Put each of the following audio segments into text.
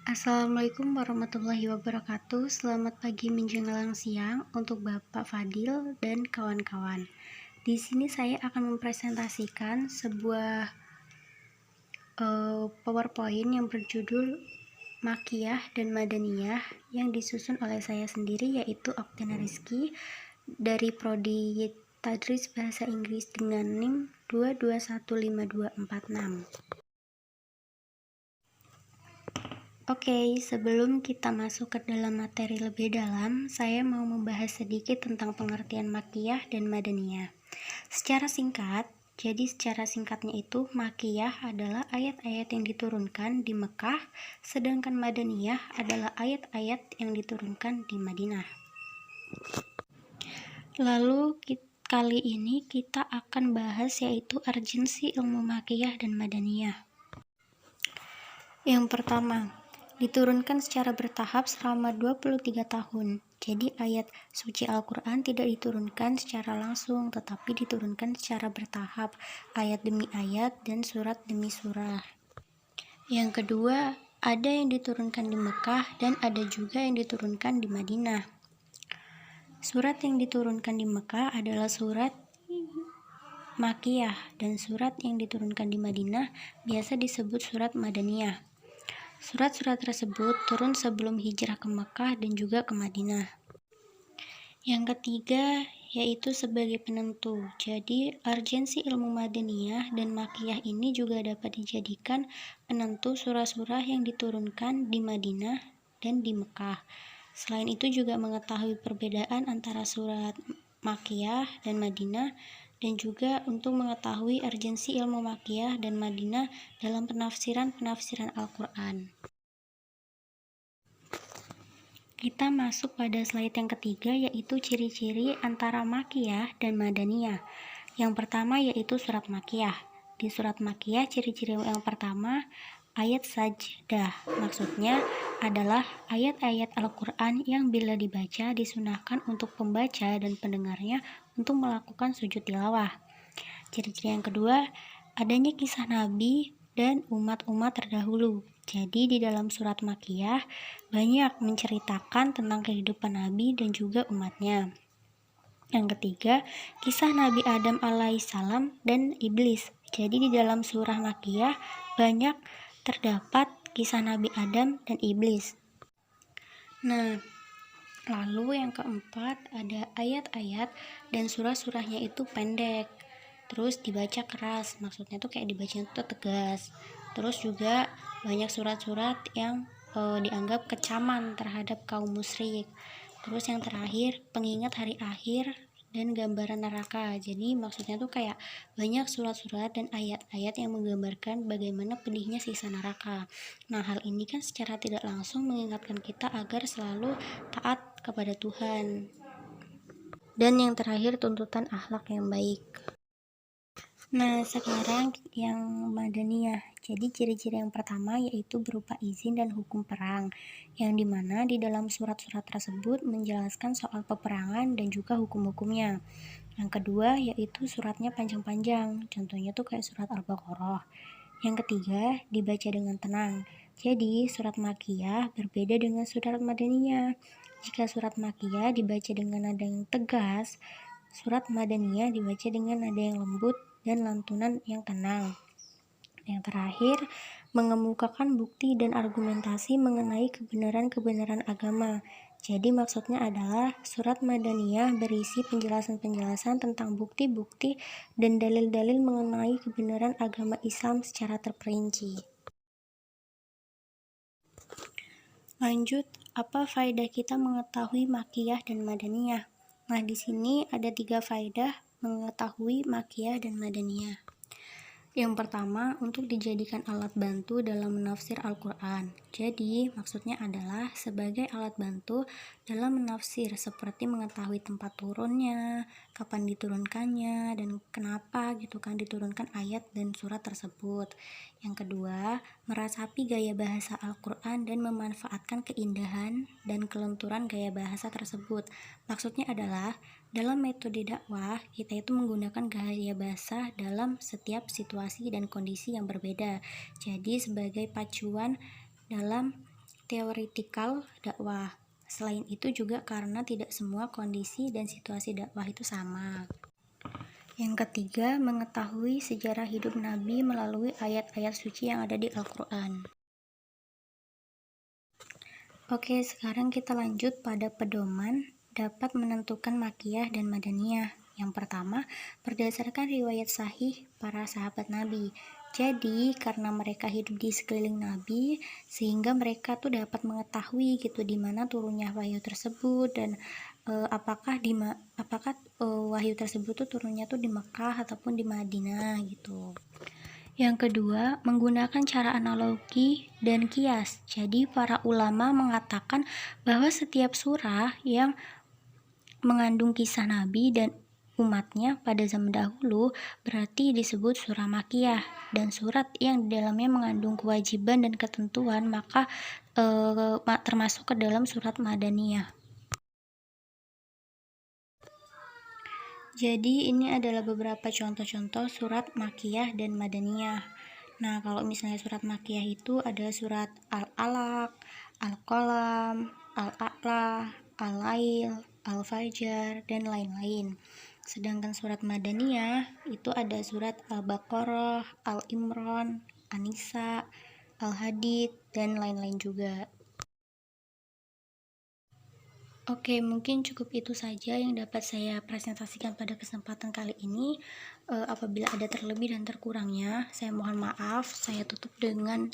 Assalamualaikum warahmatullahi wabarakatuh. Selamat pagi menjelang siang untuk Bapak Fadil dan kawan-kawan. Di sini saya akan mempresentasikan sebuah PowerPoint yang berjudul Makiyah dan Madaniyah yang disusun oleh saya sendiri, yaitu Oktina Rizky dari Prodi Tadris Bahasa Inggris dengan NIM 2215246. Oke, sebelum kita masuk ke dalam materi lebih dalam, saya mau membahas sedikit tentang pengertian Makiyah dan Madaniyah. Secara singkatnya itu, Makiyah adalah ayat-ayat yang diturunkan di Mekah, sedangkan Madaniyah adalah ayat-ayat yang diturunkan di Madinah. Lalu kali ini kita akan bahas yaitu urgensi ilmu Makiyah dan Madaniyah. Yang pertama, diturunkan secara bertahap selama 23 tahun. Jadi ayat suci Al-Quran tidak diturunkan secara langsung, tetapi diturunkan secara bertahap, ayat demi ayat dan surat demi surah. Yang kedua, ada yang diturunkan di Mekah dan ada juga yang diturunkan di Madinah. Surat yang diturunkan di Mekah adalah surat Makiyah dan surat yang diturunkan di Madinah biasa disebut surat Madaniyah. Surat-surat tersebut turun sebelum hijrah ke Mekah dan juga ke Madinah. Yang ketiga, yaitu sebagai penentu. Jadi, urgensi ilmu Madaniyah dan Makiyah ini juga dapat dijadikan penentu surah-surah yang diturunkan di Madinah dan di Mekah. Selain itu juga mengetahui perbedaan antara surat Makiyah dan Madinah, dan juga untuk mengetahui urgensi ilmu Makiyah dan Madinah dalam penafsiran Al-Quran. Kita masuk pada slide yang ketiga, yaitu ciri-ciri antara Makiyah dan Madaniyah. Yang pertama yaitu surat Makiyah. Di surat Makiyah, ciri-ciri yang pertama, ayat sajdah. Maksudnya adalah ayat-ayat Al-Quran yang bila dibaca disunahkan untuk pembaca dan pendengarnya untuk melakukan sujud tilawah. Ciri-ciri yang kedua, adanya kisah Nabi dan umat-umat terdahulu. Jadi di dalam surat Makiyah banyak menceritakan tentang kehidupan Nabi dan juga umatnya. Yang ketiga, kisah Nabi Adam alaihissalam dan iblis. Jadi di dalam surah Makiyah banyak terdapat kisah Nabi Adam dan iblis. Nah, lalu yang keempat, ada ayat-ayat dan surah-surahnya itu pendek, terus dibaca keras, maksudnya tuh kayak dibacanya tuh tegas. Terus juga banyak surat-surat yang dianggap kecaman terhadap kaum musyrik. Terus yang terakhir, pengingat hari akhir dan gambaran neraka. Jadi maksudnya tuh kayak banyak surat-surat dan ayat-ayat yang menggambarkan bagaimana pedihnya siksa neraka. Nah, hal ini kan secara tidak langsung mengingatkan kita agar selalu taat kepada Tuhan. Dan yang terakhir, tuntutan akhlak yang baik. Nah, sekarang yang Madaniyah. Jadi ciri-ciri yang pertama yaitu berupa izin dan hukum perang, yang dimana di dalam surat-surat tersebut menjelaskan soal peperangan dan juga hukum-hukumnya. Yang kedua yaitu suratnya panjang-panjang, contohnya tuh kayak surat Al-Baqarah. Yang ketiga, dibaca dengan tenang. Jadi surat Makiyah berbeda dengan surat Madaniyah. Jika surat Makiyah dibaca dengan nada yang tegas, surat Madaniyah dibaca dengan nada yang lembut dan lantunan yang tenang. Yang terakhir, mengemukakan bukti dan argumentasi mengenai kebenaran-kebenaran agama. Jadi maksudnya adalah surat Madaniyah berisi penjelasan-penjelasan tentang bukti-bukti dan dalil-dalil mengenai kebenaran agama Islam secara terperinci. Lanjut, apa faedah kita mengetahui Makiyah dan Madaniyah? Nah, di sini ada 3 faedah mengetahui Makiyah dan Madaniyah. Yang pertama, untuk dijadikan alat bantu dalam menafsir Al-Quran. Jadi, maksudnya adalah sebagai alat bantu dalam menafsir, seperti mengetahui tempat turunnya, kapan diturunkannya, dan kenapa gitu kan diturunkan ayat dan surat tersebut. Yang kedua, merasapi gaya bahasa Al-Quran dan memanfaatkan keindahan dan kelenturan gaya bahasa tersebut. Maksudnya adalah dalam metode dakwah, kita itu menggunakan gaya bahasa dalam setiap situasi dan kondisi yang berbeda. Jadi sebagai pacuan dalam teoretikal dakwah. Selain itu juga karena tidak semua kondisi dan situasi dakwah itu sama. Yang ketiga, mengetahui sejarah hidup Nabi melalui ayat-ayat suci yang ada di Al-Quran. Oke, sekarang kita lanjut pada pedoman dapat menentukan makiyah dan madaniyah. Yang pertama, berdasarkan riwayat sahih para sahabat Nabi. Jadi, karena mereka hidup di sekeliling Nabi, sehingga mereka tuh dapat mengetahui gitu di mana turunnya wahyu tersebut dan apakah wahyu tersebut tuh turunnya tuh di Mekah ataupun di Madinah gitu. Yang kedua, menggunakan cara analogi dan kias. Jadi, para ulama mengatakan bahwa setiap surah yang mengandung kisah Nabi dan umatnya pada zaman dahulu berarti disebut surah makiyah, dan surat yang di dalamnya mengandung kewajiban dan ketentuan maka termasuk ke dalam surat madaniyah. Jadi ini adalah beberapa contoh-contoh surat makiyah dan madaniyah. Nah, kalau misalnya surat makiyah itu ada surat Al-Alaq, Al-Qalam, Al-A'la, Al-Lail, Al-Fajr, dan lain-lain. Sedangkan surat madaniyah itu ada surat Al-Baqarah, Al-Imran, An-Nisa, Al-Hadid, dan lain-lain juga. Oke, mungkin cukup itu saja yang dapat saya presentasikan pada kesempatan kali ini. Apabila ada terlebih dan terkurangnya, saya mohon maaf. Saya tutup dengan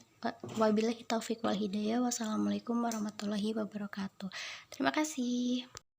wabillahi taufiq wal hidayah. Wassalamualaikum warahmatullahi wabarakatuh. Terima kasih.